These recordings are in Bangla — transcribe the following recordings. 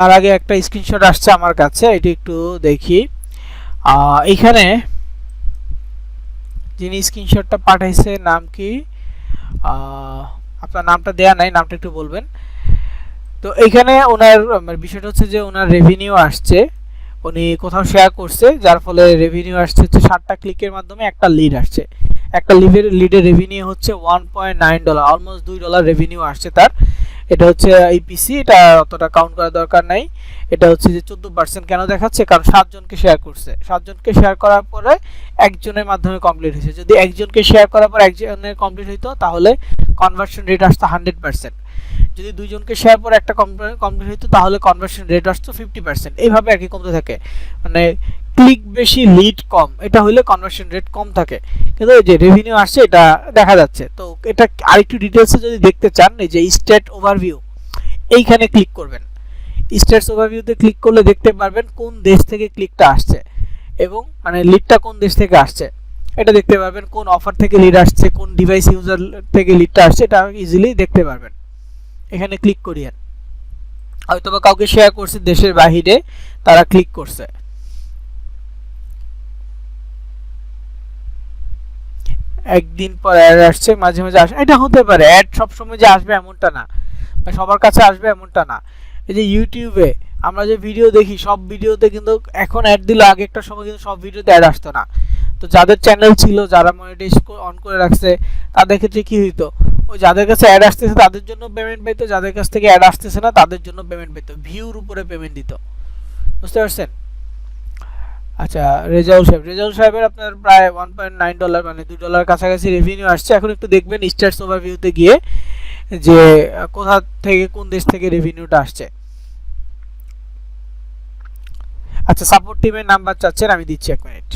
তার আগে একটা স্ক্রিনশট আসছে আমার কাছে, এটি একটু দেখি। এখানে যিনি স্ক্রিনশটটা পাঠাইছে নাম কি, আপনার নামটা দেয়া নাই, নামটা একটু বলবেন। তো এইখানে ওনার বিষয়টা হচ্ছে যে ওনার রেভিনিউ আসছে, উনি কোথাও শেয়ার করছে, যার ফলে রেভিনিউ আসছে হচ্ছে 60টা ক্লিকের মাধ্যমে একটা লিড আসছে। একটা লিডের রেভিনিউ হচ্ছে $1.9, অলমোস্ট $2 রেভিনিউ আসছে তার। এটা হচ্ছে ইপিসি, এটা অতটা কাউন্ট করার দরকার নাই। এটা হচ্ছে যে 14% কেন দেখাচ্ছে, কারণ 7 জনকে শেয়ার করছে, 7 জনকে শেয়ার করার পরে একজনের মাধ্যমে কমপ্লিট হয়েছে। যদি একজনকে শেয়ার করার পর একজনের কমপ্লিট হইতো তাহলে কনভার্সন রেট আসতো 100%। যদি দুইজনকে শেয়ার পরে একটা কমপ্লিট হইতো তাহলে কনভার্সন রেট আসতো 50%। এইভাবে একই কমতে থাকে, মানে ক্লিক বেশি লিড কম, এটা হইলে কনভার্সন রেট কম থাকে। কিন্তু এই যে রেভিনিউ আসছে এটা দেখা যাচ্ছে। তো এটা আরেকটু ডিটেলসে যদি দেখতে চান, এই যে স্টেট ওভারভিউ, এইখানে ক্লিক করবেন। স্টেটস ওভারভিউতে ক্লিক করলে দেখতে পারবেন কোন দেশ থেকে ক্লিকটা আসছে এবং মানে লিডটা কোন দেশ থেকে আসছে এটা দেখতে পারবেন, কোন অফার থেকে লিড আসছে, কোন ডিভাইস ইউজার থেকে লিডটা আসছে, এটা ইজিলি দেখতে পারবেন। এখানে ক্লিক করিয়েন, হয়তো বা কাউকে শেয়ার করছে দেশের বাহিরে, তারা ক্লিক করছে। একদিন পর অ্যাড আসছে, মাঝে মাঝে আসে, এটা হতে পারে। অ্যাড সবসময় যে আসবে এমনটা না, বা সবার কাছে আসবে এমনটা না। এই যে ইউটিউবে আমরা যে ভিডিও দেখি, সব ভিডিওতে কিন্তু এখন অ্যাড দিলে আগে একটা সময় কিন্তু সব ভিডিওতে অ্যাড আসতো না। তো যাদের চ্যানেল ছিল, যারা মনিটাইজ অন করে রাখছে, তাদের ক্ষেত্রে কি হইতো, ওই যাদের কাছে অ্যাড আসতেছে তাদের জন্য পেমেন্ট পেতো, যাদের কাছ থেকে অ্যাড আসতেছে না তাদের জন্য পেমেন্ট পেতো, ভিউর উপরে পেমেন্ট দিত। বুঝতে পারছেন? আচ্ছা, রেজাউল সাহেবের আপনার প্রায় $1.9 মানে $2 কাছাকাছি রেভিনিউ আসছে। এখন একটু দেখবেন স্ট্যাটস ওভারভিউতে গিয়ে যে কোথা থেকে, কোন দেশ থেকে রেভিনিউটা আসছে। আচ্ছা, সাপোর্ট টিমের নাম্বার চাচ্ছেন, আমি দিচ্ছি, 1 মিনিট।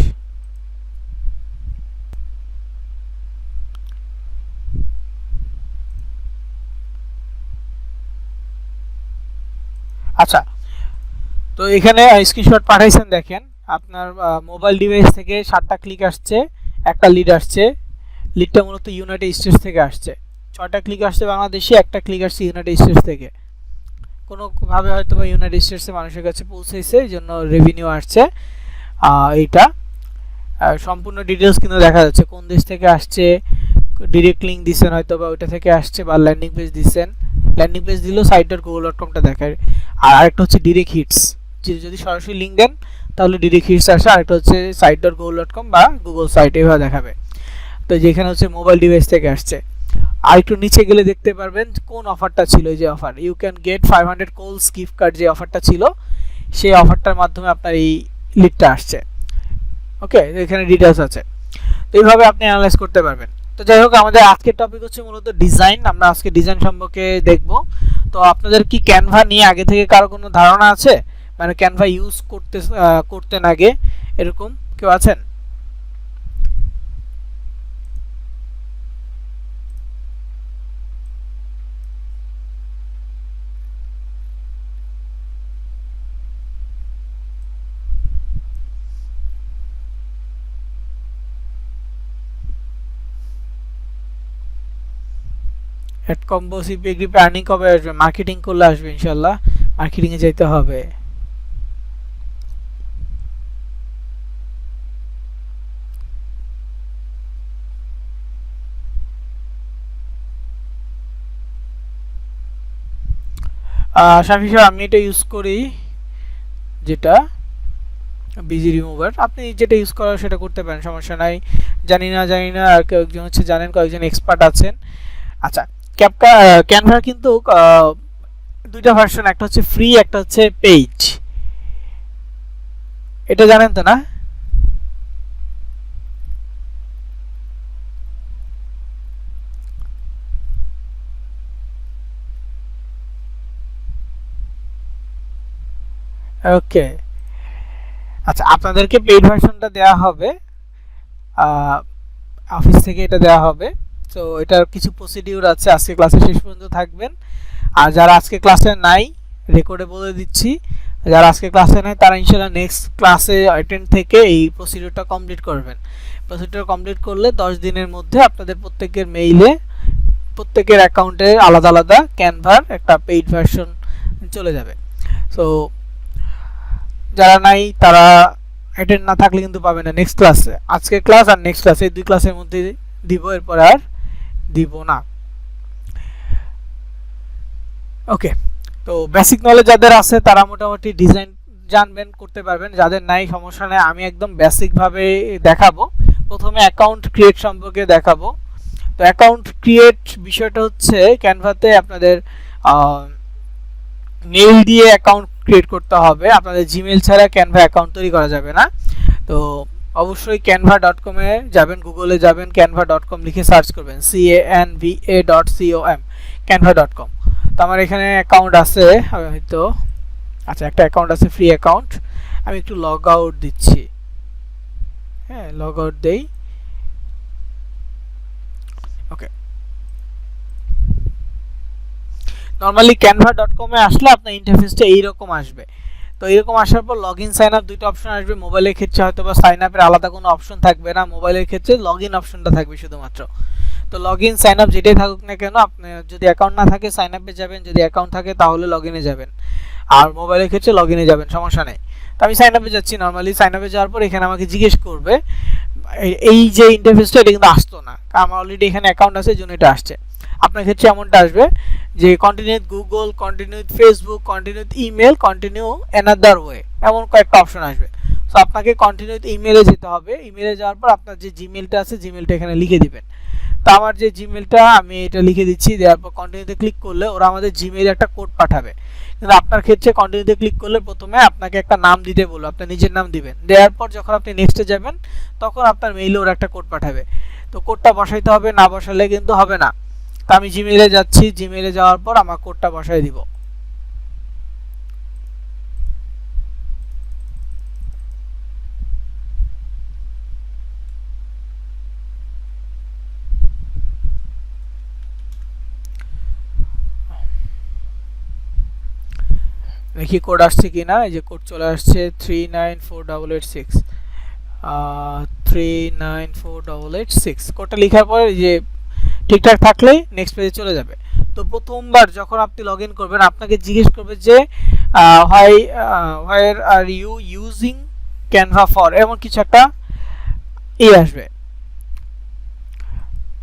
আচ্ছা, তো এখানে স্ক্রিনশট পাঠাইছেন, দেখেন আপনার মোবাইল ডিভাইস থেকে 7টা ক্লিক আসছে, একটা লিড আসছে। লিডটা মূলত ইউনাইটেড স্টেটস থেকে আসছে। 6টা ক্লিক আসছে বাংলাদেশে, একটা ক্লিক আসছে ইউনাইটেড স্টেটস থেকে। কোনোভাবে হয়তো বা ইউনাইটেড স্টেটসে মানুষের কাছে পৌঁছেছে, এই জন্য রেভিনিউ আসছে। এইটা সম্পূর্ণ ডিটেলস কিন্তু দেখা যাচ্ছে, কোন দেশ থেকে আসছে, ডিরেক্ট লিঙ্ক দিচ্ছেন হয়তো বা ওইটা থেকে আসছে, বা ল্যান্ডিং পেজ দিচ্ছেন। ল্যান্ডিং পেজ দিলেও site.google.com-টা দেখায়। আর আরেকটা হচ্ছে ডিরেক্ট হিটস, যদি সরাসরি লিঙ্ক দেন তাহলে ডিরেক্ট হিটস আসে। আরেকটা হচ্ছে site.google.com বা গুগল সাইট, এভাবে দেখাবে। তো যেখানে হচ্ছে মোবাইল ডিভাইস থেকে আসছে। আর একটু নিচে গেলে দেখতে পারবেন কোন অফারটা ছিল, এই যে অফার ইউ ক্যান গেট 500 কলস গিফট কার্ড, যে অফারটা ছিল সেই অফারটার মাধ্যমে আপনার এই লিডটা আসছে। ওকে, এখানে ডিটেলস আছে। তো এইভাবে আপনি অ্যানালাইজ করতে পারবেন। তো যাই হোক, আমাদের আজকের টপিক হচ্ছে মূলত ডিজাইন। আমরা আজকে ডিজাইন সম্পর্কে দেখব। তো আপনাদের কি ক্যানভা নিয়ে আগে থেকে কারো কোনো ধারণা আছে, মানে ক্যানভা ইউজ করতেন আগে, এরকম কেউ আছেন? Ad combo, CP grip earning কবে আসবে? মার্কেটিং করলে আসবে ইনশাল্লাহ, মার্কেটিং এ যেতে হবে। শাফি সাহেব, আমি এটা ইউজ করি, যেটা বিজি রিমুভার। আপনি যেটা ইউজ করার সেটা করতে পারেন, সমস্যা নাই। জানি না, আর কয়েকজন হচ্ছে জানেন, কয়েকজন এক্সপার্ট আছেন। আচ্ছা, ক্যানভা কিন্তু দুইটা ভার্সন, একটা হচ্ছে ফ্রি, একটা হচ্ছে পেইড, এটা জানেন তো না? ওকে, আচ্ছা, আপনাদেরকে পেইড ভার্সনটা দেওয়া হবে, অফিস থেকে এটা দেওয়া হবে। তো এটার কিছু প্রসিডিউর আছে, আজকে ক্লাসে শেষ পর্যন্ত থাকবেন। আর যারা আজকে ক্লাসে নাই, রেকর্ডে বলে দিচ্ছি, যারা আজকে ক্লাসে নাই তারা ইনশাআল্লাহ নেক্সট ক্লাসে অ্যাটেন্ড থেকে এই প্রসিডিউরটা কমপ্লিট করবেন। প্রসিডিউর কমপ্লিট করলে 10 দিনের মধ্যে আপনাদের প্রত্যেকের মেইলে, প্রত্যেকের অ্যাকাউন্টে আলাদা আলাদা ক্যানভার একটা পেইড ভার্সন চলে যাবে। সো যারা নাই তারা অ্যাটেন্ড না থাকলে কিন্তু পাবে না নেক্সট ক্লাসে। আজকের ক্লাস আর নেক্সট ক্লাসে, এই দুই ক্লাসের মধ্যে দিব, এরপর আর দিব না। ওকে, তো বেসিক নলেজ যাদের আছে তারা মোটামুটি ডিজাইন জানবেন, করতে পারবেন। যাদের নাই সমস্যা নেই, আমি একদম বেসিকভাবে দেখাবো। প্রথমে অ্যাকাউন্ট ক্রিয়েট সম্পর্কে দেখাবো। তো অ্যাকাউন্ট ক্রিয়েট বিষয়টা হচ্ছে ক্যানভাতে আপনাদের মেইল দিয়ে অ্যাকাউন্ট ক্রিয়েট করতে হবে। আপনাদের জিমেইল ছাড়া ক্যানভা অ্যাকাউন্ট তৈরি করা যাবে না। তো অবশ্যই canva.com এ যাবেন, গুগলে যাবেন, canva.com লিখে সার্চ করবেন, canva.com, canva.com। তো আমার এখানে অ্যাকাউন্ট আছে হয়তো, আচ্ছা একটা অ্যাকাউন্ট আছে, ফ্রি অ্যাকাউন্ট। আমি একটু লগ আউট দিচ্ছি, হ্যাঁ লগ আউট দেই। ওকে, নরমালি canva.com এ আসলে আপনার ইন্টারফেসটা এইরকম আসবে। তো এরকম আসার পর লগইন সাইন আপ দুটো অপশন আসবে। মোবাইলের ক্ষেত্রে হয়তো বা সাইন আপের আলাদা কোনো অপশন থাকবে না, মোবাইলের ক্ষেত্রে লগইন অপশনটা থাকবে শুধুমাত্র। তো লগইন সাইন আপ যেটাই থাকুক না কেন, আপনি যদি অ্যাকাউন্ট না থাকে সাইন আপে যাবেন, যদি অ্যাকাউন্ট থাকে তাহলে লগইনে যাবেন, আর মোবাইলের ক্ষেত্রে লগইনে যাবেন, সমস্যা নেই। তো আমি সাইন আপে যাচ্ছি। নরমালি সাইন আপে যাওয়ার পর এখানে আমাকে জিজ্ঞেস করবে, এই যে ইন্টারফেসটা এটা কিন্তু আসতো না, কারণ আমার অলরেডি এখানে অ্যাকাউন্ট আছে, জন্য এটা আসছে। আপনার ক্ষেত্রে এমনটা আসবে যে continue with Google, continue with Facebook, continue with email, continue another way, এমন কয়েকটা অপশন আসবে। সো আপনাকে কন্টিনিউ উইথ ইমেলে যেতে হবে। ইমেলে যাওয়ার পর আপনার যে জিমেলটা আছে জিমেলটা এখানে লিখে দিবেন। তো আমার যে জিমেলটা আমি এটা লিখে দিচ্ছি, দেওয়ার পর কন্টিনিউতে ক্লিক করলে ওরা আমাদের জিমেইলে একটা কোড পাঠাবে। কিন্তু আপনার ক্ষেত্রে কন্টিনিউতে ক্লিক করলে প্রথমে আপনাকে একটা নাম দিতে বলবে, আপনি নিজের নাম দিবেন। দেওয়ার পর যখন আপনি নেক্সটে যাবেন তখন আপনার মেইলে ওরা একটা কোড পাঠাবে। তো কোডটা বসাইতে হবে, না বসালে কিন্তু হবে না। তো আমি জিমেইলে যাচ্ছি, জিমেইলে যাওয়ার পর আমার কোডটা বসাই দিব। দেখি কোড আসছে কিনা। এই যে কোড চলে আসছে 394886, 394886। কোডটা লেখার পর এই যে ঠিকঠাক থাকলেই নেক্সট পেজে চলে যাবে। তো প্রথমবার যখন আপনি লগ ইন করবেন আপনাকে জিজ্ঞেস করবে যে where are you using Canva for, এমন কিছু একটা আসবে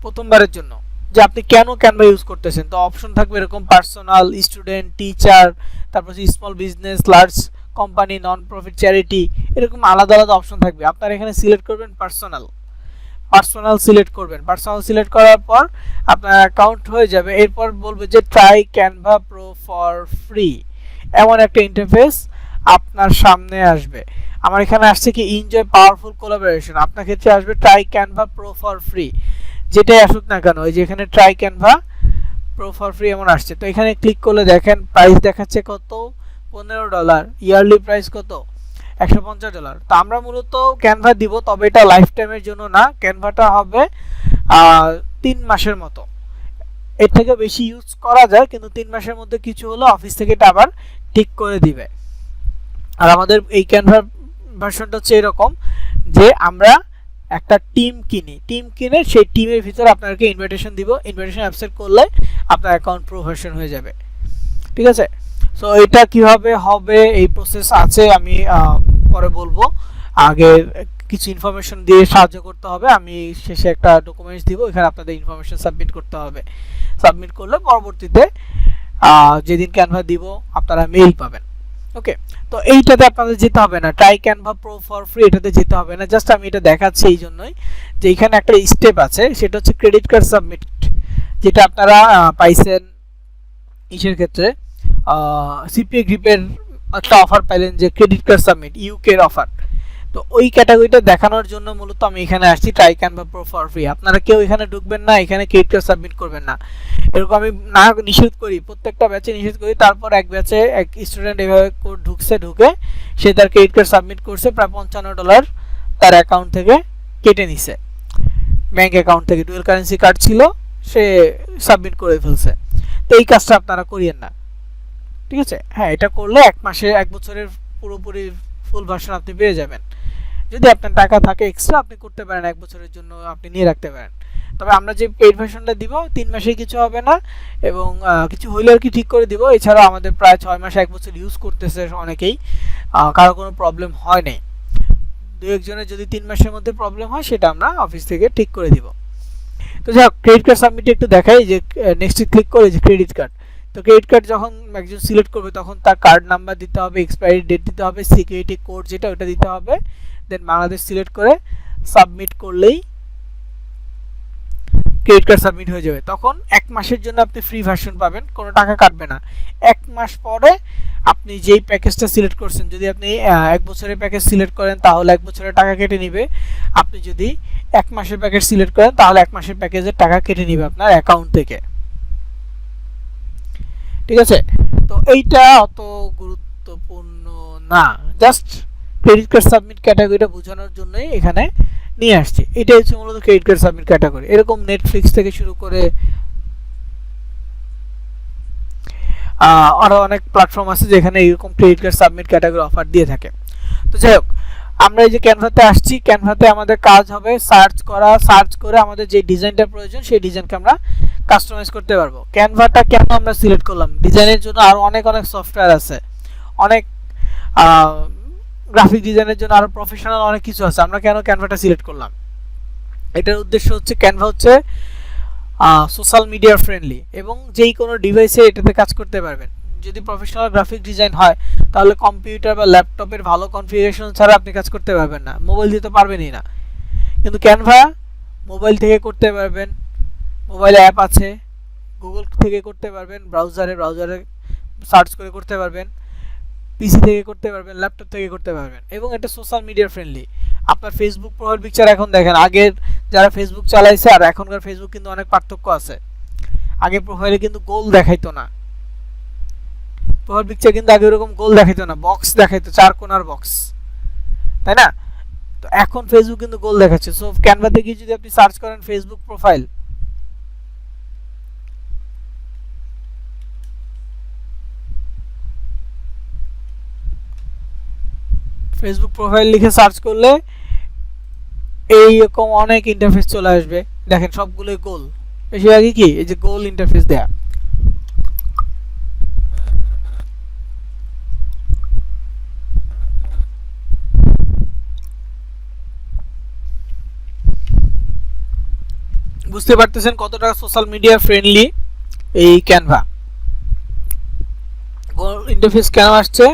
প্রথমবারের জন্য, যে আপনি কেন ক্যানভা ইউজ করতেছেন। তো অপশন থাকবে এরকম পার্সোনাল, স্টুডেন্ট, টিচার, তারপর small business, large company, non profit, charity, এরকম আলাদা আলাদা অপশন থাকবে। আপনারা এখানে সিলেক্ট করবেন পার্সোনাল, পার্সোনাল সিলেক্ট করবেন। পার্সোনাল সিলেক্ট করার পর আপনার অ্যাকাউন্ট হয়ে যাবে। এরপর বলবে যে try Canva pro for free, এমন একটা ইন্টারফেস আপনার সামনে আসবে। আমার এখানে আসছে কি এনজয় পাওয়ারফুল কোলাবোরেশন, আপনার ক্ষেত্রে আসবে try Canva pro for free. যেটাই আসুক না কেন, এই যে এখানে try Canva pro for free এমন আসছে। তো এখানে ক্লিক করলে দেখেন প্রাইস দেখাচ্ছে কত, $15, ইয়ারলি প্রাইস কত, $150। তো আমরা মূলত ক্যানভা দিব, তবে এটা লাইফ টাইমের জন্য না, ক্যানভাটা হবে 3 মাসের মতো। এর থেকে বেশি ইউজ করা যায়, কিন্তু 3 মাসের মধ্যে কিছু হলো অফিস থেকে এটা আবার ঠিক করে দিবে। আর আমাদের এই ক্যানভা ভার্সনটা হচ্ছে এরকম যে আমরা একটা টিম কিনে সেই টিমের ভিতরে আপনাকে ইনভাইটেশন দিব, ইনভাইটেশন অ্যাকসেপ্ট করলে আপনার অ্যাকাউন্ট প্রো ভার্সন হয়ে যাবে। ঠিক আছে, সো এটা কিভাবে হবে এই প্রসেস আছে, আমি পরে বলবো। আগে কিছু ইনফরমেশন দিয়ে সাহায্য করতে হবে। আমি শেষে একটা ডকুমেন্টস দিব, এখানে আপনাদের ইনফরমেশন সাবমিট করতে হবে। সাবমিট করলে পরবর্তীতে যেদিন ক্যানভা দিব আপনারা মেইল পাবেন। ওকে, তো এইটাতে আপনাদের যেতে হবে না, try Canva pro for free এটাতে যেতে হবে না। জাস্ট আমি এটা দেখাচ্ছি এই জন্যই যে এখানে একটা স্টেপ আছে, সেটা হচ্ছে ক্রেডিট কার্ড সাবমিট, যেটা আপনারা পাইছেন ইসের ক্ষেত্রে সিপিএ গ্রিপের একটা অফার পাইলেন যে ক্রেডিট কার্ড সাবমিট ইউকে এর অফার। তো ওই ক্যাটাগরিটা দেখানোর জন্য মূলত আমি এখানে আসছি try Canva pro for free. আপনারা কেউ এখানে ঢুকবেন না, এখানে ক্রেডিট কার্ড সাবমিট করবেন না, এরকম আমি না নিষেধ করি, প্রত্যেকটা ব্যাচে নিষেধ করি। তারপর এক ব্যাচে এক স্টুডেন্ট এভাবে ঢুকে সে তার ক্রেডিট কার্ড সাবমিট করছে, প্রায় $55 তার অ্যাকাউন্ট থেকে কেটে নিছে, ব্যাংক অ্যাকাউন্ট থেকে ডুয়াল কারেন্সি কার্ড ছিল, সে সাবমিট করে ফেলছে। তো এই কাজটা আপনারা করিয়েন না, ঠিক আছে। হ্যাঁ, এটা করলে 1 মাসে 1 বছরের পুরোপুরি ফুল ভার্সন আপনি পেয়ে যাবেন। যদি আপনার টাকা থাকে এক্সট্রা আপনি করতে পারেন, 1 বছরের জন্য আপনি নিয়ে রাখতে পারেন। তবে আমরা যে পেইড ভার্সনটা দিব 3 মাসে কিছু হবে না, এবং কিছু হইলে আর কি ঠিক করে দিব। এছাড়াও আমাদের প্রায় 6 মাস 1 বছর ইউজ করতেছে অনেকেই, কারো কোনো প্রবলেম হয় নাই। দু একজনের যদি 3 মাসের মধ্যে প্রবলেম হয় সেটা আমরা অফিস থেকে ঠিক করে দিব। তো যাই হোক, ক্রেডিট কার্ড সাবমিটে একটু দেখাই যে নেক্সটে ক্লিক করে যে ক্রেডিট কার্ড। তো ক্রেডিট কার্ড যখন একজন সিলেক্ট করবে তখন তার কার্ড নাম্বার দিতে হবে, এক্সপায়ারি ডেট দিতে হবে, সিকিউরিটি কোড যেটা ওটা দিতে হবে, দেন বাংলাদেশ সিলেক্ট করে সাবমিট করলেই ক্রেডিট কার্ড সাবমিট হয়ে যাবে। তখন 1 মাসের জন্য আপনি ফ্রি ভার্সন পাবেন, কোনো টাকা কাটবে না। 1 মাস পরে আপনি যেই প্যাকেজটা সিলেক্ট করছেন, যদি আপনি 1 বছরের প্যাকেজ সিলেক্ট করেন তাহলে 1 বছরের টাকা কেটে নিবে। আপনি যদি 1 মাসের প্যাকেজ সিলেক্ট করেন তাহলে 1 মাসের প্যাকেজের টাকা কেটে নিবে আপনার অ্যাকাউন্ট থেকে। ঠিক আছে, তো এইটা অত গুরুত্বপূর্ণ না, জাস্ট ক্রেডিট কার্ড সাবমিট ক্যাটাগরিটা বোঝানোর জন্যই এখানে নিয়ে আসছি। এটা হচ্ছে মূলত ক্রেডিট কার্ড সাবমিট ক্যাটাগরি। এরকম নেটফ্লিক্স থেকে শুরু করে আরো অনেক প্ল্যাটফর্ম আছে যেখানে এরকম credit card submit category offer দিয়ে থাকে। তো যাই হোক, আমরা এই যে ক্যানভাতে আসছি, ক্যানভাতে আমাদের কাজ হবে সার্চ করা, সার্চ করে আমাদের যে ডিজাইনটা প্রয়োজন সেই ডিজাইনকে আমরা কাস্টমাইজ করতে পারবো। ক্যানভাটা কেন আমরা সিলেক্ট করলাম, ডিজাইনের জন্য আরো অনেক অনেক সফটওয়্যার আছে, অনেক গ্রাফিক ডিজাইনের জন্য আরো প্রফেশনাল অনেক কিছু আছে। আমরা কেন ক্যানভাটা সিলেক্ট করলাম, এটার উদ্দেশ্য হচ্ছে ক্যানভা হচ্ছে সোশ্যাল মিডিয়া ফ্রেন্ডলি এবং যেই কোনো ডিভাইসে এটাতে কাজ করতে পারবেন। যদি প্রফেশনাল গ্রাফিক ডিজাইন হয় তাহলে কম্পিউটার বা ল্যাপটপের ভালো কনফিগারেশন ছাড়া আপনি কাজ করতে পারবেন না, মোবাইল দিয়ে তো পারবেনই না। কিন্তু ক্যানভা মোবাইল থেকে করতে পারবেন, মোবাইলে অ্যাপ আছে, গুগল থেকে করতে পারবেন, ব্রাউজারে সার্চ করে করতে পারবেন, পিসি থেকে করতে পারবেন, ল্যাপটপ থেকে করতে পারবেন, এবং এটা সোশ্যাল মিডিয়া ফ্রেন্ডলি। আপনার ফেসবুক প্রোফাইল পিকচার এখন দেখেন, আগের যারা ফেসবুক চালাইছে আর এখনকার ফেসবুক কিন্তু অনেক পার্থক্য আছে। আগে প্রোফাইলে কিন্তু গোল দেখাইতো না, প্রোফাইল পিকচার কিন্তু আগে এরকম গোল দেখাইতো না, বক্স দেখাইতো, 4 কোণার বক্স, তাই না? তো এখন ফেসবুক কিন্তু গোল দেখাচ্ছে। সো ক্যানভাতে গিয়ে যদি আপনি সার্চ করেন ফেসবুক প্রোফাইল, ফেসবুক প্রোফাইল লিখে সার্চ করলে এইরকম অনেক ইন্টারফেস চলে আসবে। দেখেন সবগুলোই গোল, বেশিরভাগই কি এই যে গোল ইন্টারফেস দেয়া। বুঝতে পারতেছেন কতটা সোশ্যাল মিডিয়া ফ্রেন্ডলি এই ক্যানভা। গোল ইন্টারফেস কেন আসছে,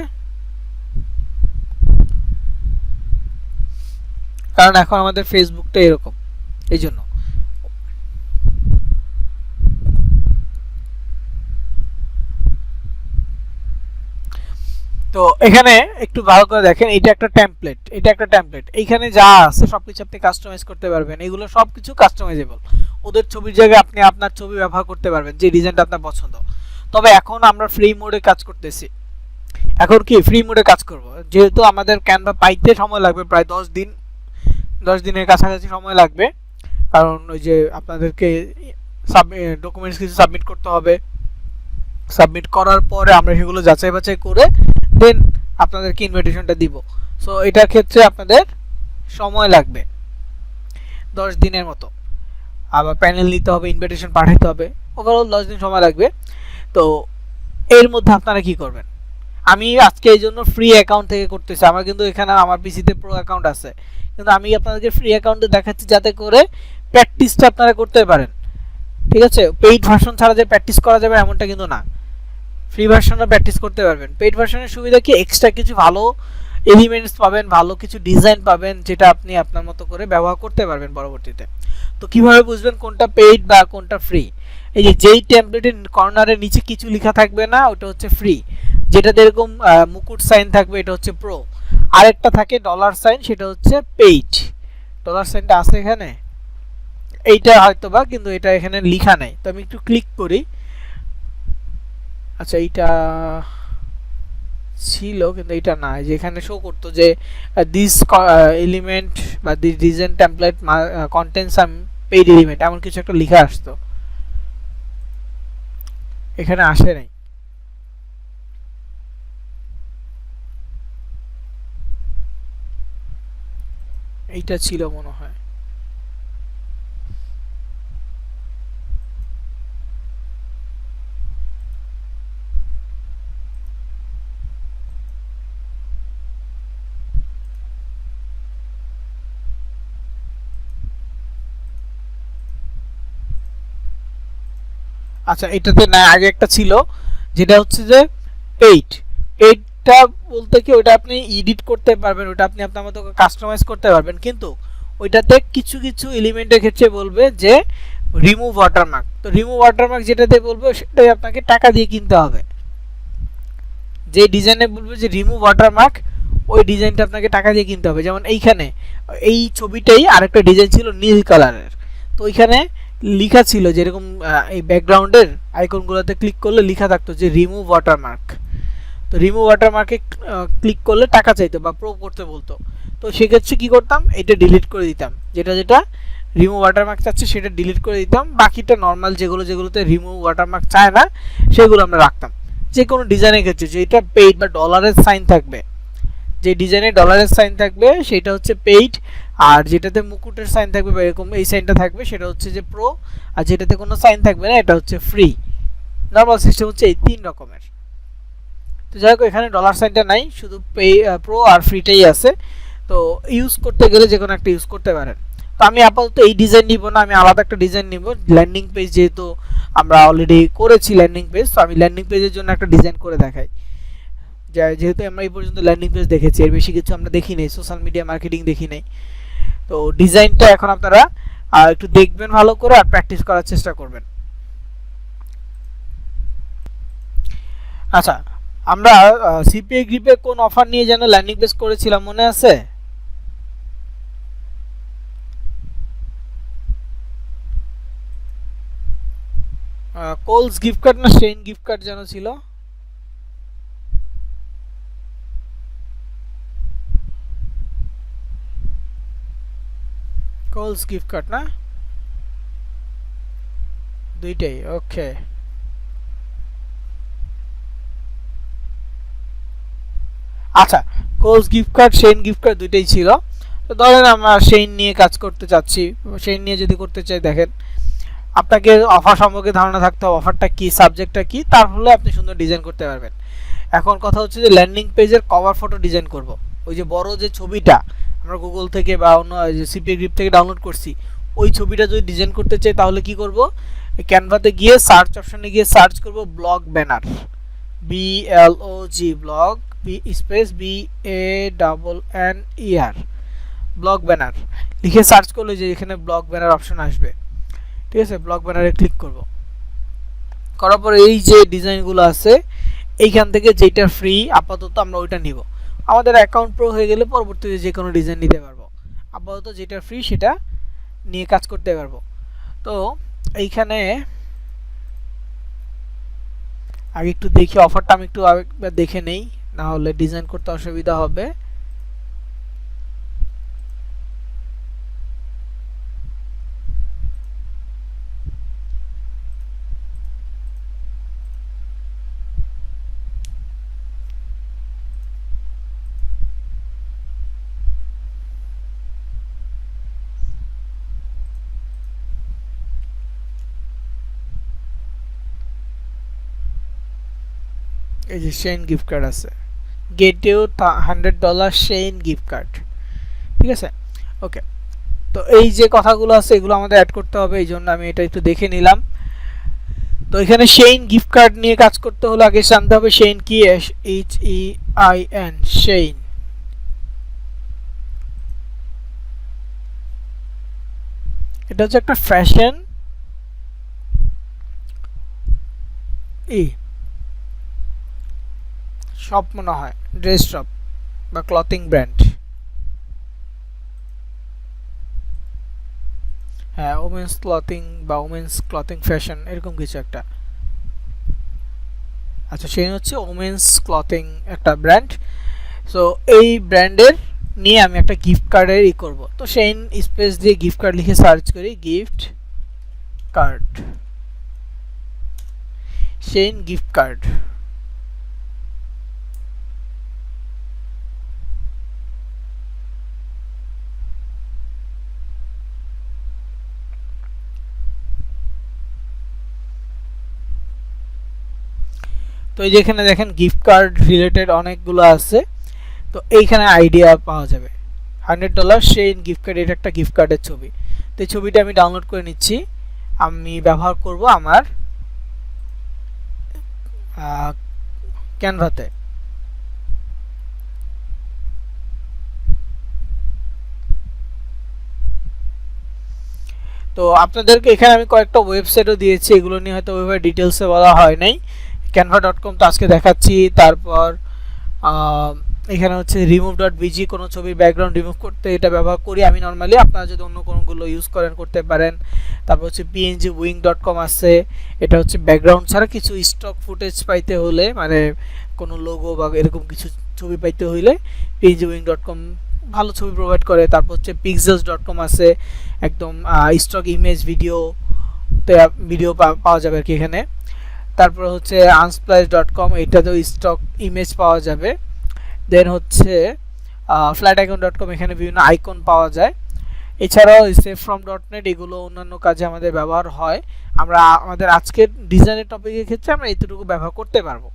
কারণ এখন আমাদের ফেসবুকটা এরকম, এই জন্য। তো এখানে একটু ভালো করে দেখেন, এটা একটা টেমপ্লেট, এটা একটা টেমপ্লেট, এইখানে যা আছে সবকিছু আপনি কাস্টমাইজ করতে পারবেন। এগুলো সবকিছু কাস্টমাইজেবল, ওদের ছবির জায়গায় আপনি আপনার ছবি ব্যবহার করতে পারবেন যে ডিজাইনটা আপনার পছন্দ। তবে এখন আমরা ফ্রি মোডে কাজ করতেছি, এখন কি ফ্রি মোডে কাজ করব, যেহেতু আমাদের ক্যানভা পাইতে সময় লাগবে প্রায় 10 দিনের কাছাকাছি সময় লাগবে, কারণ ওই যে আপনাদেরকে ডকুমেন্টস কিছু সাবমিট করতে হবে, সাবমিট করার পরে আমরা সেগুলো যাচাই বাছাই করে দেন আপনাদেরকে ইনভিটেশনটা দিব। সো এটার ক্ষেত্রে আপনাদের সময় লাগবে 10 দিনের মতো, আবার প্যানেল নিতে হবে, ইনভিটেশন পাঠাতে হবে, ওভারঅল 10 দিন সময় লাগবে। তো এর মধ্যে আপনারা কি করবেন, আমি আজকে এই জন্য ফ্রি অ্যাকাউন্ট থেকে করতেছি। আমার কিন্তু এখানে আমার পিসিতে প্রো অ্যাকাউন্ট আছে, কিন্তু আমি আপনাদেরকে ফ্রি অ্যাকাউন্টে দেখাচ্ছি যাতে করে প্র্যাকটিসটা আপনারা করতে পারেন। ঠিক আছে, পেইড ভার্সন ছাড়া যে প্র্যাকটিস করা যাবে এমনটা কিন্তু না, ফ্রি ভার্সনে প্র্যাকটিস করতে পারবেন। পেইড ভার্সনের সুবিধা কি, এক্সট্রা কিছু ভালো এলিমেন্টস পাবেন, ভালো কিছু ডিজাইন পাবেন, যেটা আপনি আপনার মতো করে ব্যবহার করতে পারবেন পরবর্তীতে। তো কিভাবে বুঝবেন কোনটা পেইড বা কোনটা ফ্রি, এই যে যেই টেমপ্লেটের কর্নারের নিচে কিছু লেখা থাকবে না ওটা হচ্ছে ফ্রি, যেটাতে এরকম মুকুট সাইন থাকবে এটা হচ্ছে প্রো, আরেকটা থাকে ডলার সাইন সেটা হচ্ছে পেইড। ডলার সাইনটা আছে এখানে, এইটা হয়তো বা, কিন্তু এটা এখানে লেখা নাই। তো আমি একটু ক্লিক করি, আচ্ছা এইটা ছিল কিন্তু এটা না, যে এখানে শো করতো যে দিস এলিমেন্ট বা this design template contents some paid element, এমন কিছু একটা লেখা আসতো, এখানে আসে নাই। এইটা ছিল মনে হয়, আচ্ছা, এটাতে না, আগে একটা ছিল যেটা হচ্ছে যে পেইড। পেইডটা বলতে কি, ওটা আপনি এডিট করতে পারবেন, ওটা আপনি আপনার মতো কাস্টমাইজ করতে পারবেন, কিন্তু ওইটাতে কিছু কিছু এলিমেন্টের ক্ষেত্রে বলবে যে রিমুভ ওয়াটারমার্ক। তো রিমুভ ওয়াটারমার্ক যেটাতে বলবে সেটাই আপনাকে টাকা দিয়ে কিনতে হবে। যে ডিজাইনে বলবে যে রিমুভ ওয়াটারমার্ক, ওই ডিজাইনটা আপনাকে টাকা দিয়ে কিনতে হবে। যেমন এইখানে এই ছবিটাই আরেকটা ডিজাইন ছিল নীল কালারের, তো ওইখানে লেখা ছিল যেরকম এই ব্যাকগ্রাউন্ডের আইকনগুলোতে ক্লিক করলে লেখা থাকতো যে রিমুভ ওয়াটারমার্ক। তো রিমুভ ওয়াটারমার্কে ক্লিক করলে টাকা চাইতো বা প্রো করতে বলতো। তো সেক্ষেত্রে কী করতাম, এটা ডিলিট করে দিতাম, যেটা যেটা রিমুভ ওয়াটারমার্ক চাচ্ছে সেটা ডিলিট করে দিতাম, বাকিটা নর্মাল যেগুলোতে রিমুভ ওয়াটারমার্ক চায় না সেগুলো আমরা রাখতাম। যে কোনো ডিজাইনের ক্ষেত্রে যেটা পেইড বা ডলারের সাইন থাকবে, যে ডিজাইনে ডলারের সাইন থাকবে সেটা হচ্ছে পেইড, আর যেটাতে মুকুটের সাইন থাকবে বা এরকম এই সাইনটা থাকবে সেটা হচ্ছে যে প্রো, আর যেটাতে কোনো সাইন থাকবে না এটা হচ্ছে ফ্রি। নর্মাল সিস্টেম হচ্ছে এই 3 রকমের। তো যাই হোক, এখানে ডলার সাইনটা নাই, শুধু প্রো আর ফ্রিটাই আছে। তো ইউজ করতে গেলে যে কোনো একটা ইউজ করতে পারেন। তো আমি আপাতত এই ডিজাইন নিব না, আমি আলাদা একটা ডিজাইন নিব। ল্যান্ডিং পেজ যেহেতু আমরা অলরেডি করেছি ল্যান্ডিং পেজ, তো আমি ল্যান্ডিং পেজের জন্য একটা ডিজাইন করে দেখাই। যেহেতু আমরা এই পর্যন্ত ল্যান্ডিং পেজ দেখেছি, এর বেশি কিছু আমরা দেখি নাই, সোশ্যাল মিডিয়া মার্কেটিং দেখি নাই। তো ডিজাইনটা এখন আপনারা একটু দেখবেন ভালো করে আর প্র্যাকটিস করার চেষ্টা করবেন। আচ্ছা, আমরা সিপিআই গ্রিপে কোন অফার নিয়ে যেন ল্যান্ডিং পেজ করেছিলাম, মনে আছে? কোলস গিফট কার্ড না শেইন গিফট কার্ড যেন ছিল? কোলস গিফট কার্ড না, দুইটাই ওকে। আচ্ছা, Kohl's gift card Shein gift card দুইটাই ছিল। তো ধরেন আমরা শেইন নিয়ে কাজ করতে চাচ্ছি, শেইন নিয়ে যদি করতে চাই, দেখেন আপনাকে অফার সম্পর্কে ধারণা থাকতে হবে, অফারটা কি, সাবজেক্টটা কি, তাহলে আপনি সুন্দর ডিজাইন করতে পারবেন। এখন কথা হচ্ছে যে ল্যান্ডিং পেজের কভার ফটো ডিজাইন করব। ওই যে বড় যে ছবিটা আমরা গুগল থেকে বা অন্য সিপিআই গ্রিপ থেকে ডাউনলোড করছি, ওই ছবিটা যদি ডিজাইন করতে চাই তাহলে কি করব, ক্যানভাতে গিয়ে সার্চ অপশনে গিয়ে সার্চ করব block banner, BLOG, block space BANNER, block banner লিখে সার্চ করলে যে এখানে ব্লক ব্যানার অপশন আসবে। ঠিক আছে, ব্লক ব্যানারে ক্লিক করব। করার পরে এই যে ডিজাইনগুলো আছে এইখান থেকে যেটা ফ্রি আপাতত আমরা ওইটা নিব। আমাদের অ্যাকাউন্ট প্রো হয়ে গেলে পরবর্তীতে যে কোনো ডিজাইন নিতে পারবো। আপাতত যেটা ফ্রি সেটা নিয়ে কাজ করতে পারবো। তো এইখানে আগে একটু দেখি অফারটা, আমি একটু আরেকবার দেখে নেই, না হলে ডিজাইন করতে অসুবিধা হবে। এই যে শেইন গিফট কার্ড আছে, get you $100 Shein gift card. ঠিক আছে, ওকে। তো এই যে কথাগুলো আছে এগুলো আমাদের অ্যাড করতে হবে, এই জন্য আমি এটা একটু দেখে নিলাম। তো এখানে শেইন গিফট কার্ড নিয়ে কাজ করতে হলে আগে জানতে হবে শেইন কি, SHEIN, শেইন। এটা হচ্ছে একটা ফ্যাশন শপ মনে হয়, ড্রেস শপ বা ক্লথিং ব্র্যান্ড। হ্যাঁ, ওমেন্স ক্লথিং বা ওমেন্স ক্লথিং ফ্যাশন এরকম কিছু একটা। আচ্ছা, সেই হচ্ছে ওমেন্স ক্লথিং একটা ব্র্যান্ড। সো এই ব্র্যান্ডের নিয়ে আমি একটা গিফট কার্ডের করব। তো শেইন স্পেস দিয়ে গিফট কার্ড লিখে সার্চ করি, gift card, Shein gift card. তো এই যেখানে দেখেন গিফট কার্ড রিলেটেড অনেকগুলো আছে, তো এইখানে আইডিয়া পাওয়া যাবে। $100 শেইন গিফট কার্ড, এটা একটা গিফট কার্ডের ছবি। তো এই ছবিটা আমি ডাউনলোড করে নিচ্ছি, আমি ব্যবহার করব আমার ক্যানভাতে। তো আপনাদেরকে এখানে আমি কয়েকটা ওয়েবসাইটও দিয়েছি, এগুলো নিয়ে হয়তো ওইভাবে ডিটেলসে বলা হয় নাই। canva.com তো আজকে দেখাচ্ছি। তারপর এখানে হচ্ছে remove.bg, কোনো ছবির ব্যাকগ্রাউন্ড রিমুভ করতে এটা ব্যবহার করি আমি নর্মালি, আপনারা যদি অন্য কোনোগুলো ইউজ করেন করতে পারেন। তারপর হচ্ছে pngwing.com আছে, এটা হচ্ছে ব্যাকগ্রাউন্ড ছাড়া কিছু স্টক ফুটেজ পাইতে হলে, মানে কোনো লোগো বা এরকম কিছু ছবি পাইতে হইলে pngwing.com ভালো ছবি প্রোভাইড করে। তারপর হচ্ছে pixels.com আছে, একদম স্টক ইমেজ ভিডিও পাওয়া যাবে আর কি এখানে। তারপর হচ্ছে unsplash.com, এটাতেও স্টক ইমেজ পাওয়া যাবে। দেন হচ্ছে flaticon.com, এখানে বিভিন্ন আইকন পাওয়া যায়। এছাড়াও savefrom.net, এগুলো অন্যান্য কাজে আমাদের ব্যবহার হয়। আমরা আমাদের আজকের ডিজাইনের টপিকের ক্ষেত্রে আমরা এতটুকু ব্যবহার করতে পারবো,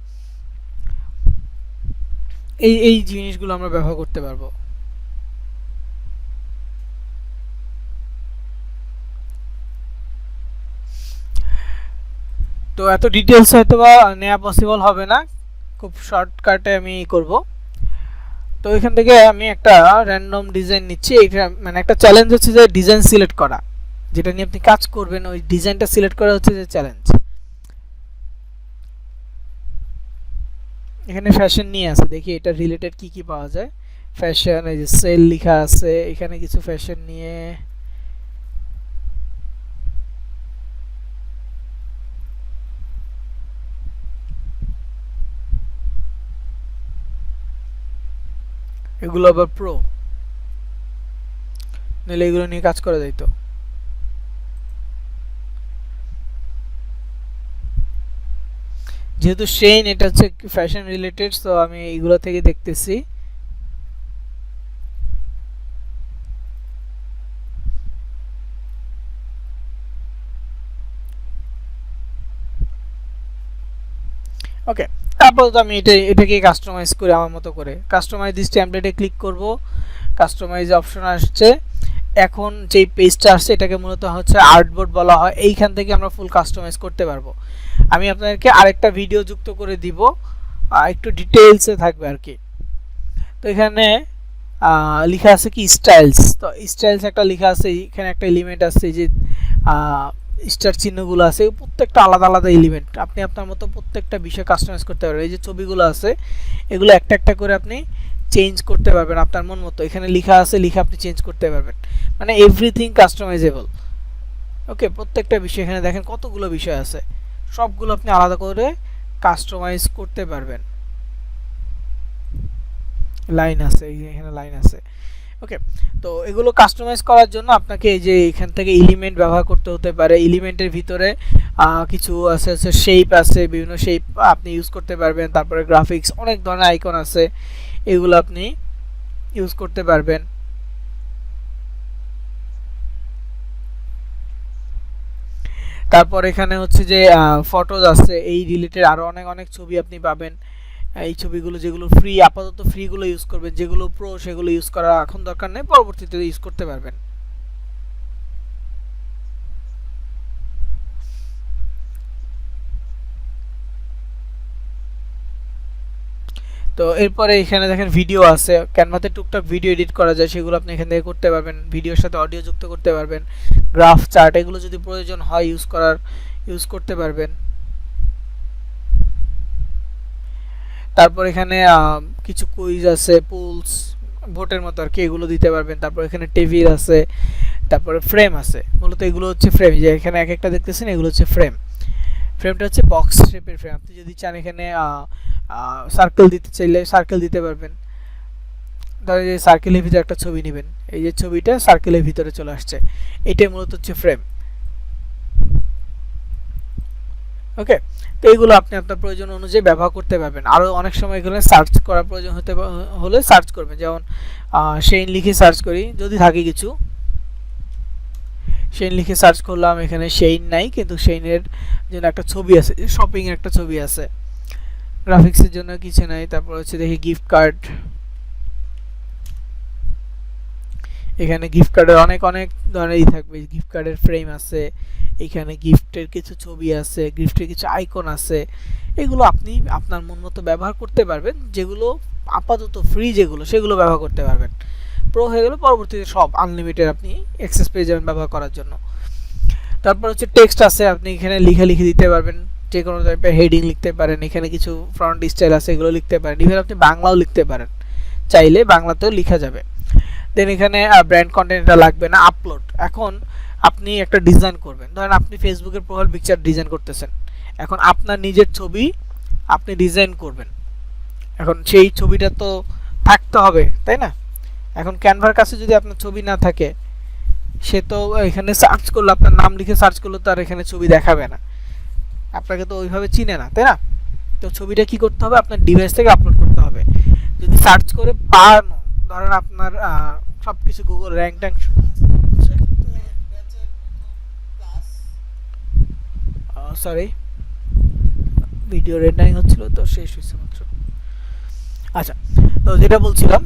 এই জিনিসগুলো আমরা ব্যবহার করতে পারবো। তো এত ডিটেলস হয়তো বা নেওয়া পসিবল হবে না, খুব শর্টকাটে আমি করব। তো এখান থেকে আমি একটা র্যান্ডম ডিজাইন নিচ্ছি। এটা মানে একটা চ্যালেঞ্জ হচ্ছে যে ডিজাইন সিলেক্ট করা, যেটা নিয়ে আপনি কাজ করবেন ওই ডিজাইনটা সিলেক্ট করা হচ্ছে যে চ্যালেঞ্জ। এখানে ফ্যাশন নিয়ে আছে, দেখি এটা রিলেটেড কি কি পাওয়া যায়। ফ্যাশন, এই যে সেল লেখা আছে, এখানে কিছু ফ্যাশন নিয়ে। এগুলো আবার প্রো, নাহলে এগুলো নিয়ে কাজ করা যাইতো। যেহেতু শেইন এটা হচ্ছে ফ্যাশন রিলেটেড, তো আমি এগুলো থেকে দেখতেছি। ওকে, তারপর তো আমি এটাকে কাস্টমাইজ করে আমার মতো করে কাস্টমাইজ দিস টেমপ্লেটে ক্লিক করব। কাস্টমাইজ অপশন আসছে। এখন যেই পেজটা আসছে এটাকে মূলত হচ্ছে আর্টবোর্ড বলা হয়, এইখান থেকে আমরা ফুল কাস্টমাইজ করতে পারবো। আমি আপনাদেরকে আরেকটা ভিডিও যুক্ত করে দিব, একটু ডিটেইলসে থাকবে আর কি। তো এখানে লেখা আছে কি স্টাইলস, তো স্টাইলস একটা লেখা আছে, এখানে একটা এলিমেন্ট আছে যে স্টার চিহ্নগুলো আছে, প্রত্যেকটা আলাদা আলাদা এলিমেন্ট, আপনি আপনার মতো প্রত্যেকটা বিষয় কাস্টমাইজ করতে পারবেন। এই যে ছবিগুলো আছে এগুলো একটা একটা করে আপনি চেঞ্জ করতে পারবেন আপনার মন মতো। এখানে লেখা আছে, লেখা আপনি চেঞ্জ করতে পারবেন, মানে এভরিথিং কাস্টমাইজেবল। ওকে, প্রত্যেকটা বিষয় এখানে দেখেন কতগুলো বিষয় আছে, সবগুলো আপনি আলাদা করে কাস্টমাইজ করতে পারবেন। লাইন আছে, এখানে লাইন আছে। ওকে, তো এগুলো কাস্টমাইজ করার জন্য আপনাকে এই যে এখান থেকে এলিমেন্ট ব্যবহার করতে হতে পারে। এলিমেন্টের ভিতরে কিছু আছে, শেপ আছে, বিভিন্ন শেপ আপনি ইউজ করতে পারবেন। তারপরে গ্রাফিক্স, অনেক ধরনের আইকন আছে, এগুলো আপনি ইউজ করতে পারবেন। তারপর এখানে হচ্ছে যে ফটোজ আছে, এই রিলেটেড আরও অনেক অনেক ছবি আপনি পাবেন। এই ছবিগুলো যেগুলো ফ্রি, আপাতত ফ্রিগুলো ইউজ করবেন, যেগুলো প্রো সেগুলো ইউজ করা এখন দরকার নেই, পরবর্তীতে ইউজ করতে পারবেন। তো এরপরে এখানে দেখেন ভিডিও আছে, ক্যানভাতে টুকটাক ভিডিও এডিট করা যায়, সেগুলো আপনি এখান থেকে করতে পারবেন। ভিডিওর সাথে অডিও যুক্ত করতে পারবেন, গ্রাফ চার্ট এগুলো যদি প্রয়োজন হয় ইউজ করতে পারবেন। তারপর এখানে কিছু কুইজ আছে, পুলস ভোটের মতো আর কি, এগুলো দিতে পারবেন। তারপর এখানে টেবিল আছে, তারপরে ফ্রেম আছে, মূলত এগুলো হচ্ছে ফ্রেম, যে এখানে এক একটা দেখতেছেন এগুলো হচ্ছে ফ্রেম। ফ্রেমটা হচ্ছে বক্স শেপের ফ্রেম, আপনি যদি চান এখানে সার্কেল দিতে চাইলে সার্কেল দিতে পারবেন। ধরেন যে সার্কেলের ভিতরে একটা ছবি নেবেন, এই যে ছবিটা সার্কেলের ভিতরে চলে আসছে, এটাই মূলত হচ্ছে ফ্রেম। ওকে, তো এইগুলো আপনি আপনার প্রয়োজন অনুযায়ী ব্যবহার করতে পারবেন। আরও অনেক সময় এগুলো সার্চ করার প্রয়োজন হলে সার্চ করবেন, যেমন শেইন লিখে সার্চ করি, যদি থাকে কিছু শেইন লিখে সার্চ করলাম, এখানে শেইন নাই, কিন্তু শেইনের জন্য একটা ছবি আছে, শপিং এর একটা ছবি আছে, গ্রাফিক্সের জন্য কিছু নাই। তারপর হচ্ছে দেখি গিফট কার্ড, এখানে গিফট কার্ডের অনেক অনেক ধরনেরই থাকবে, গিফট কার্ডের ফ্রেম আছে, এখানে গিফটের কিছু ছবি আছে, গিফটের কিছু আইকন আছে। এগুলো আপনি আপনার মন মতো ব্যবহার করতে পারবেন, যেগুলো আপাতত ফ্রি যেগুলো সেগুলো ব্যবহার করতে পারবেন। প্রো হয়ে গেলে পরবর্তীতে সব আনলিমিটেড আপনি অ্যাক্সেস পেয়ে যাবেন ব্যবহার করার জন্য। তারপর হচ্ছে টেক্সট আছে, আপনি এখানে লিখে দিতে পারবেন, যে কোনো টাইপের হেডিং লিখতে পারেন, এখানে কিছু ফ্রন্ট স্টাইল আছে এগুলো লিখতে পারেন, ইভেন আপনি বাংলাও লিখতে পারেন, চাইলে বাংলাতেও লেখা যাবে। দেন এখানে ব্র্যান্ড কন্টেন্ট এটা লাগবে না। আপলোড, এখন আপনি একটা ডিজাইন করবেন, ধরেন আপনি ফেসবুকের প্রোফাইল পিকচার ডিজাইন করতেছেন, এখন আপনার নিজের ছবি আপনি ডিজাইন করবেন, এখন সেই ছবিটা তো থাকতে হবে, তাই না? এখন ক্যানভার কাছে যদি আপনার ছবি না থাকে, সে তো এখানে সার্চ করলে, আপনার নাম লিখে সার্চ করলে তো আর এখানে ছবি দেখাবে না, আপনাকে তো ওইভাবে চিনে না, তাই না? তো ছবিটা কি করতে হবে, আপনার ডিভাইস থেকে আপলোড করতে হবে। যদি সার্চ করে পান, ধরেন আপনার সব কিছু Google rank tank, sorry video rendering হচ্ছিল তো শেষ হয়েছে মাত্র। আচ্ছা, তো যেটা বলছিলাম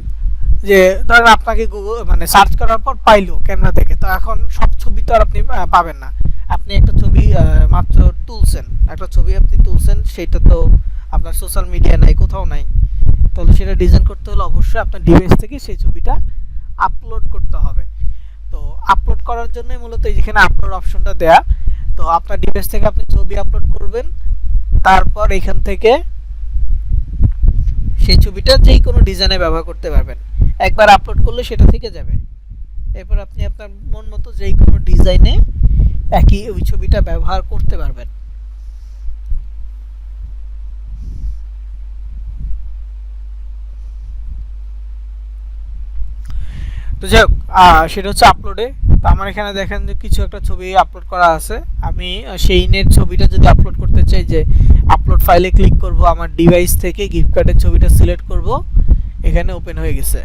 যে ধরেন আপনাকে গুগল মানে সার্চ করার পর পাইলো ক্যামেরা থেকে, তো এখন সব ছবি তো আর আপনি পাবেন না। আপনি একটা ছবি মাত্র তুলছেন, একটা ছবি আপনি তুলছেন, সেটা তো আপনার সোশ্যাল মিডিয়া নাই, কোথাও নাই, তাহলে সেটা ডিজাইন করতে হলে অবশ্যই আপনার ডিভাইস থেকে সেই ছবিটা আপলোড করতে হবে। তো আপলোড করার জন্যই মূলত যেখানে আপলোড অপশনটা দেয়া, তো আপনার ডিভাইস থেকে আপনি ছবি আপলোড করবেন, তারপর এখান থেকে সেই ছবিটা যেই কোনো ডিজাইনে ব্যবহার করতে পারবেন। একবার আপলোড করলে সেটা থেকে যাবে, এরপর আপনি আপনার মন মতো যেই কোনো ডিজাইনে একই ওই ছবিটা ব্যবহার করতে পারবেন। তো যাই হোক, সেটা হচ্ছে আপলোডে। তো আমার এখানে দেখেন যে কিছু একটা ছবি আপলোড করা আছে, আমি সেইনের ছবিটা যদি আপলোড করতে চাই, যে আপলোড ফাইলে ক্লিক করব, আমার ডিভাইস থেকে গিফট কার্ডের ছবিটা সিলেক্ট করব, এখানে ওপেন হয়ে গেছে।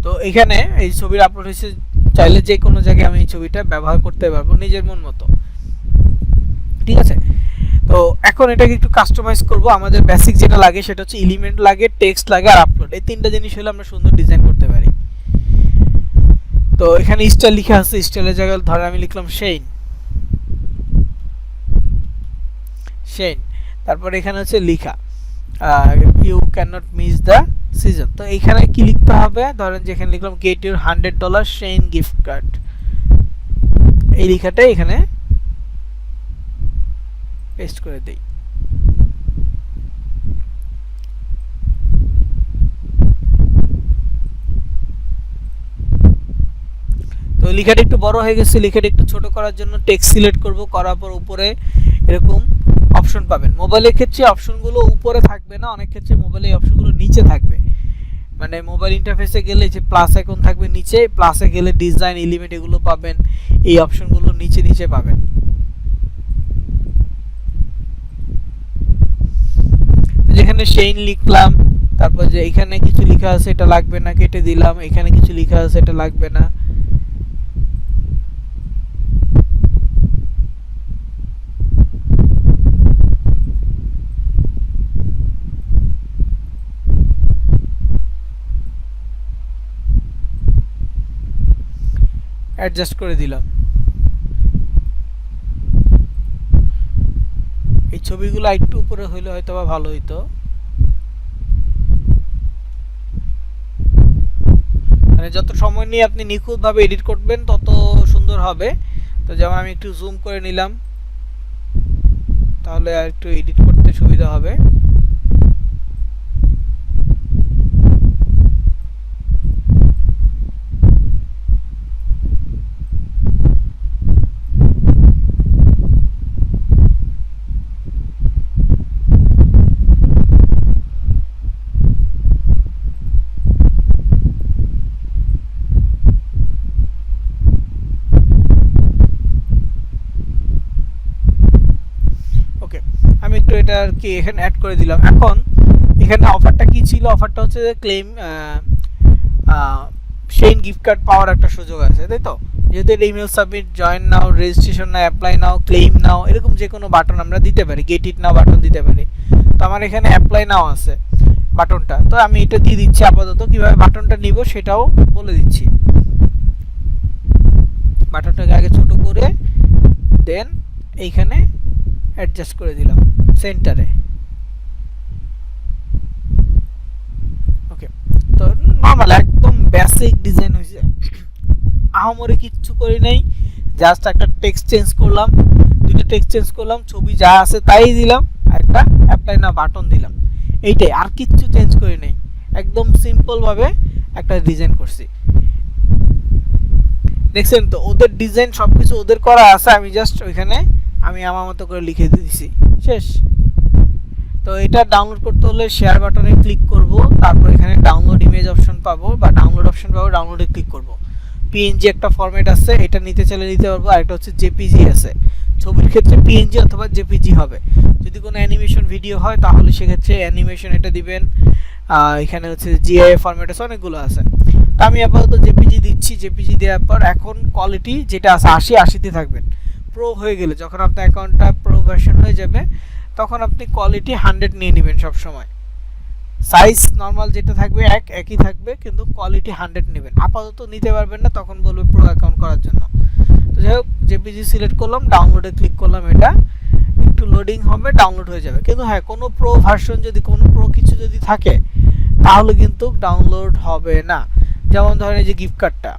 তো এখানে এই ছবির আপলোড হয়েছে, চাইলে যে কোনো জায়গায় আমি এই ছবিটা ব্যবহার করতে পারবো নিজের মন মতো, ঠিক আছে? তো এখন এটাকে একটু কাস্টমাইজ করব। আমাদের বেসিক যেটা লাগে সেটা হচ্ছে এলিমেন্ট লাগে, টেক্সট লাগে আর আপলোড, এই তিনটা জিনিস হলে আমরা সুন্দর ডিজাইন করতে পারি। তো এখানে স্টাইল লেখা আছে, স্টাইলের জায়গায় ধরে আমি লিখলাম শেইন। তারপর এখানে হচ্ছে লেখা you can not miss the season. তো এখানে কি লিখতে হবে, ধরেন যেখানে লিখলাম get your $100 Shein gift card, এই লেখাটাই এখানে পেস্ট করে দেই। তো লেখাটা একটু বড় হয়ে গেছে, লেখাটা একটু ছোট করার জন্য টেক্সট সিলেক্ট করব, করার পর উপরে এরকম অপশন পাবেন। মোবাইলের ক্ষেত্রে অপশনগুলো উপরে থাকবে না, অনেক ক্ষেত্রে মোবাইলে এই অপশনগুলো নিচে থাকবে, মানে মোবাইল ইন্টারফেসে গেলে যে প্লাস আইকন থাকবে নিচে, প্লাসে গেলে ডিজাইন এলিমেন্ট এগুলো পাবেন, এই অপশনগুলো নিচে নিচে পাবেন। যেখানে শেইন লিখলাম, তারপর যে এখানে কিছু লেখা আছে এটা লাগবে না, কেটে দিলাম, এখানে কিছু লেখা আছে এটা লাগবে না, অ্যাডজাস্ট করে দিলাম। এই ছবিগুলো একটু উপরে হইলে হয়তো বা ভালো হইতো, মানে যত সময় নিয়ে আপনি নিখুঁতভাবে এডিট করবেন তত সুন্দর হবে। তো যেমন আমি একটু জুম করে নিলাম, তাহলে আর একটু এডিট করতে সুবিধা হবে। আমি একটু এটা আর কি এখানে অ্যাড করে দিলাম। এখন এখানে অফারটা কি ছিল, অফারটা হচ্ছে যে ক্লেম সেইন গিফট কার্ড পাওয়ার একটা সুযোগ আছে, তাই তো? যেহেতু এটা email submit, join now, registration now, apply now, claim now, এরকম যে কোনো বাটন আমরা দিতে পারি, গেট ইট নাও বাটন দিতে পারি। তো আমার এখানে অ্যাপ্লাই নাও আছে বাটনটা, তো আমি এটা দিয়ে দিচ্ছি আপাতত। কিভাবে বাটনটা নিব সেটাও বলে দিচ্ছি। বাটনটাকে আগে ছোট করে দেন এইখানে অ্যাডজাস্ট করে দিলাম সেন্টারে। ওকে, তো নরমাল একদম বেসিক ডিজাইন হয়েছে, আহামরি কিচ্ছু করি নাই, জাস্ট একটা টেক্সট চেঞ্জ করলাম, দুইটা টেক্সট চেঞ্জ করলাম, ছবি যা আছে তাই দিলাম, আর একটা অ্যাপ্লাই না বাটন দিলাম, এইটাই, আর কিচ্ছু চেঞ্জ করি নাই, একদম সিম্পল ভাবে একটা ডিজাইন করছি। দেখছেন তো ওদের ডিজাইন সবকিছু ওদের করা আছে, আমি জাস্ট ওইখানে আমি আমার মতো করে লিখে দিয়েছি, শেষ। তো এটা ডাউনলোড করতে হলে শেয়ার বাটনে ক্লিক করব, তারপর এখানে ডাউনলোড ইমেজ অপশন পাবো বা ডাউনলোড অপশন পাবো, ডাউনলোডে ক্লিক করব। পিএনজি একটা ফরম্যাট আছে, এটা নিতে চাইলে নিতে পারবো, আর একটা হচ্ছে জেপিজি আছে। ছবির ক্ষেত্রে পিএনজি অথবা জেপিজি হবে, যদি কোনো অ্যানিমেশন ভিডিও হয় তাহলে সেক্ষেত্রে অ্যানিমেশন এটা দিবেন। এখানে হচ্ছে জিআইএফ ফরম্যাট আছে, অনেকগুলো আছে, তো আমি আপাতত জেপিজি দিচ্ছি। জেপিজি দেওয়ার পর এখন কোয়ালিটি যেটা আছে 80-80তে থাকবেন। প্রো হয়ে গেলে যখন আপনার অ্যাকাউন্টটা প্রো ভার্সন হয়ে যাবে তখন আপনি কোয়ালিটি 100 নিয়ে নেবেন সব সময়। সাইজ নরমাল যেটা থাকবে একই থাকবে, কিন্তু কোয়ালিটি 100 নেবেন। আপাতত নিতে পারবেন না, তখন বলবে প্রো অ্যাকাউন্ট করার জন্য। তো যাই হোক, জেপিজি সিলেক্ট করলাম, ডাউনলোডে ক্লিক করলাম, এটা একটু লোডিং হবে, ডাউনলোড হয়ে যাবে। কিন্তু হ্যাঁ, কোনো প্রো ভার্সন যদি কোনো প্রো কিছু যদি থাকে তাহলে কিন্তু ডাউনলোড হবে না। যেমন ধরেন এই যে গিফট কার্ডটা,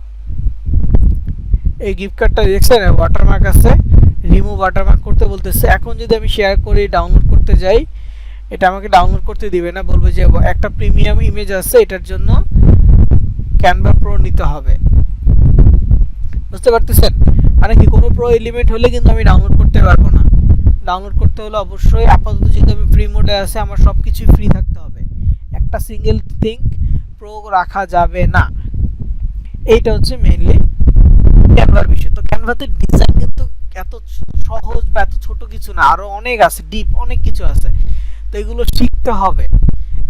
এই গিফট কার্ডটা দেখছেন ওয়াটারমার্ক আছে, রিমুভ ওয়াটারমার্ক করতে বলতেছে। এখন যদি আমি শেয়ার করি, ডাউনলোড করতে যাই, এটা আমাকে ডাউনলোড করতে দিবে না, বলবে যে একটা প্রিমিয়াম ইমেজ আছে, এটার জন্য ক্যানভা প্রো নিতে হবে। বুঝতে পারতেছেন? মানে কি, কোনো প্রো এলিমেন্ট হলে কিন্তু আমি ডাউনলোড করতে পারবো না। ডাউনলোড করতে হলে অবশ্যই, আপাতত যেহেতু আমি ফ্রি মোডে আছে, আমার সব কিছুই ফ্রি থাকতে হবে, একটা সিঙ্গেল থিং প্রো রাখা যাবে না। এইটা হচ্ছে মেইনলি ক্যানভার বিষয়। তো ক্যানভাতে ডিজাইন কিন্তু এত সহজ বা এত ছোট কিছু না, আরো অনেক আছে, ডিপ অনেক কিছু আছে, তো এগুলো শিখতে হবে।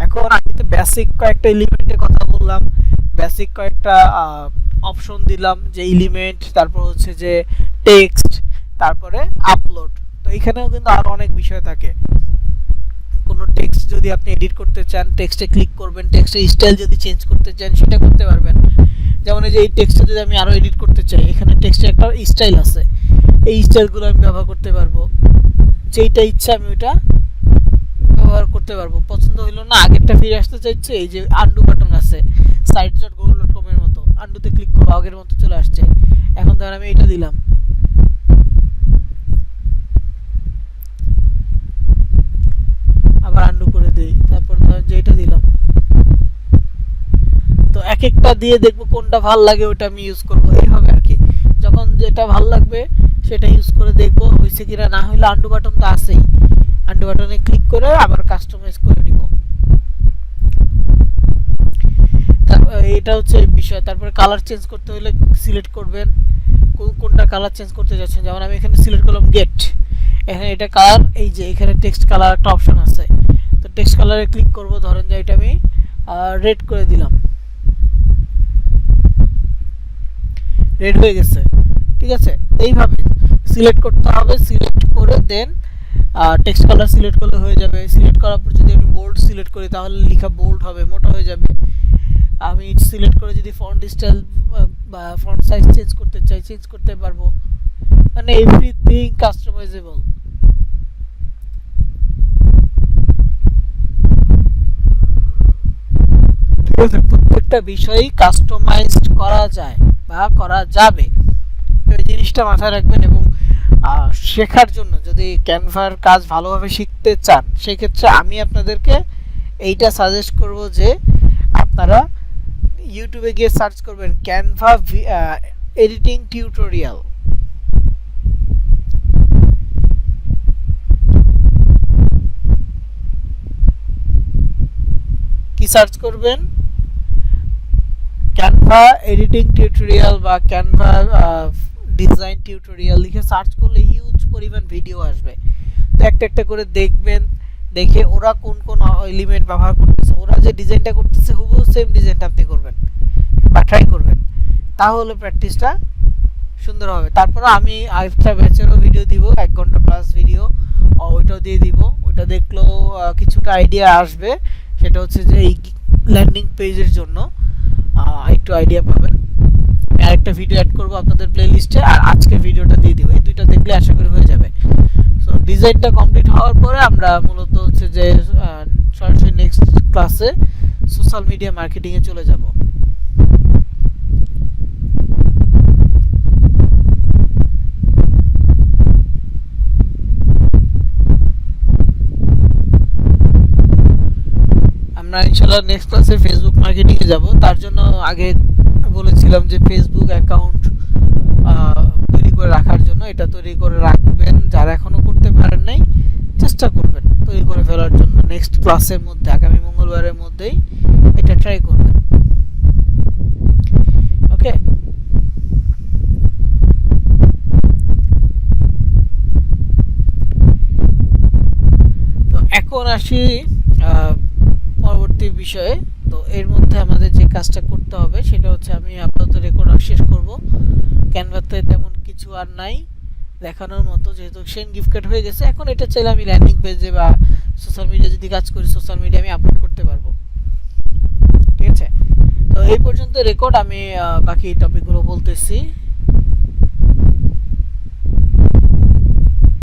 এখন আমি তো বেসিক কয়েকটা এলিমেন্টের কথা বললাম, বেসিক কয়েকটা অপশন দিলাম, যে এলিমেন্ট, তারপর হচ্ছে যে টেক্সট, তারপরে আপলোড। তো এখানেও কিন্তু আরো অনেক বিষয় থাকে। কোনো টেক্সট যদি আপনি এডিট করতে চান, টেক্সটে ক্লিক করবেন, টেক্সটের স্টাইল যদি চেঞ্জ করতে চান সেটা করতে পারবেন। যেমন এই যে এই টেক্সটটা যদি আমি আরো এডিট করতে চাই, এখানে টেক্সটে একটা স্টাইল আছে, এই স্টাইলগুলো আমি ব্যবহার করতে পারবো, যেইটা ইচ্ছা আমি ওইটা ব্যবহার করতে পারবো। পছন্দ হইলো না, আগেরটা ফিরে আসতে চাইছে, এই যে আন্ডু বাটন আছে site.google.com এর মতো, আন্ডুতে ক্লিক করবো, আগের মতো চলে আসছে। এখন ধর আমি এটা দিলাম, আবার আন্ডু করে দেই, তারপর ধর যে এটা দিলাম। তো এক একটা দিয়ে দেখবো কোনটা ভাল লাগে, ওটা আমি ইউজ করবো, এইভাবে আর কি। যখন যেটা ভাল লাগবে সেটা ইউজ করে দেখবো হয়েছে কিনা, না হলে আন্ডু বাটন তো আছেই, আন্ডু বাটনে ক্লিক করে আবার কাস্টমাইজ করে নিব। এটা হচ্ছে বিষয়। তারপরে কালার চেঞ্জ করতে হলে সিলেক্ট করবেন কোনটা কালার চেঞ্জ করতে যাচ্ছেন। যেমন আমি এখানে সিলেক্ট করলাম গেট, এখানে এটা কালার, এই যে এখানে টেক্সট কালার একটা অপশন আছে, তো টেক্সট কালারে ক্লিক করব, ধরেন যে এটা আমি রেড করে দিলাম, রেড হয়ে গেছে, ঠিক আছে। এইভাবে সিলেক্ট করতে হবে, সিলেক্ট করে দেন টেক্সট কালার সিলেক্ট করলে হয়ে যাবে। সিলেক্ট করার পর যদি আমি বোল্ড সিলেক্ট করি তাহলে লেখা বোল্ড হবে, মোটা হয়ে যাবে। আমি সিলেক্ট করে যদি ফন্ট স্টাইল বা ফন্ট সাইজ চেঞ্জ করতে চাই, চেঞ্জ করতে পারবো, মানে এভরিথিং কাস্টমাইজেবল। ঠিক আছে, প্রত্যেকটা বিষয়ই কাস্টমাইজড করা যায় বা করা যাবে, এই জিনিসটা মাথায় রাখবেন। এবং শেখার জন্য যদি ক্যানভার কাজ ভালোভাবে শিখতে চান, সেক্ষেত্রে আমি আপনাদেরকে এইটা সাজেস্ট করব যে আপনারা ইউটিউবে গিয়ে সার্চ করবেন ক্যানভা এডিটিং টিউটোরিয়াল। কি সার্চ করবেন? ক্যানভা এডিটিং টিউটোরিয়াল বা ক্যানভা ডিজাইন টিউটোরিয়াল লিখে সার্চ করলে হিউজ পরিমাণ ভিডিও আসবে। তো একটা একটা করে দেখবেন, দেখে ওরা কোন কোন এলিমেন্ট ব্যবহার করতেছে, ওরা যে ডিজাইনটা করতেছে হুবহু সেম ডিজাইনটা আপনি করবেন। বা ট্রাই করবেন, তাহলে প্র্যাকটিসটা সুন্দর হবে। তারপর আমি আরেকটা ব্যাচেরও ভিডিও দিব, 1 ঘন্টা প্লাস ভিডিও, ওইটাও দিয়ে দিব। ওটা দেখলেও কিছুটা আইডিয়া আসবে, সেটা হচ্ছে যে এই ল্যান্ডিং পেজের জন্য একটু আইডিয়া পাবেন। আমি আরেকটা ভিডিও অ্যাড করবো আপনাদের প্লে লিস্টে, আর আজকের ভিডিওটা দিয়ে দিব। এই দুইটা দেখলে আশা করি হয়ে যাবে। সো ডিজাইনটা কমপ্লিট হওয়ার পরে আমরা মূলত হচ্ছে যে সরাসরি নেক্সট ক্লাসে সোশ্যাল মিডিয়া মার্কেটিংয়ে চলে যাব। আমরা ইনশাআল্লাহ নেক্সট ক্লাসে ফেসবুক মার্কেটিং এ যাব। তার জন্য আগে বলেছিলাম যে ফেসবুক অ্যাকাউন্ট তৈরি করে রাখার জন্য, এটা তৈরি করে রাখবেন। যারা এখনো করতে পারেন নাই, চেষ্টা করবেন তৈরি করে ফেলার জন্য। নেক্সট ক্লাসের মধ্যে, আগামী মঙ্গলবারের মধ্যেই এটা ট্রাই করবেন। ওকে, তো এখন আসি পরবর্তী বিষয়ে। তো এর মধ্যে আমাদের যে কাজটা করতে হবে সেটা হচ্ছে, আমি আপাতত রেকর্ড শেষ করব। ক্যানভাতে তেমন কিছু আর নাই দেখানোর মতো, যেহেতু সেন গিফট কার্ড হয়ে গেছে। এখন এটা চাইলে আমি ল্যান্ডিং পেজে বা সোশ্যাল মিডিয়া যদি কাজ করি, সোশ্যাল মিডিয়া আমি আপলোড করতে পারবো। ঠিক আছে, তো এই পর্যন্ত রেকর্ড। আমি বাকি টপিকগুলো বলতেছি।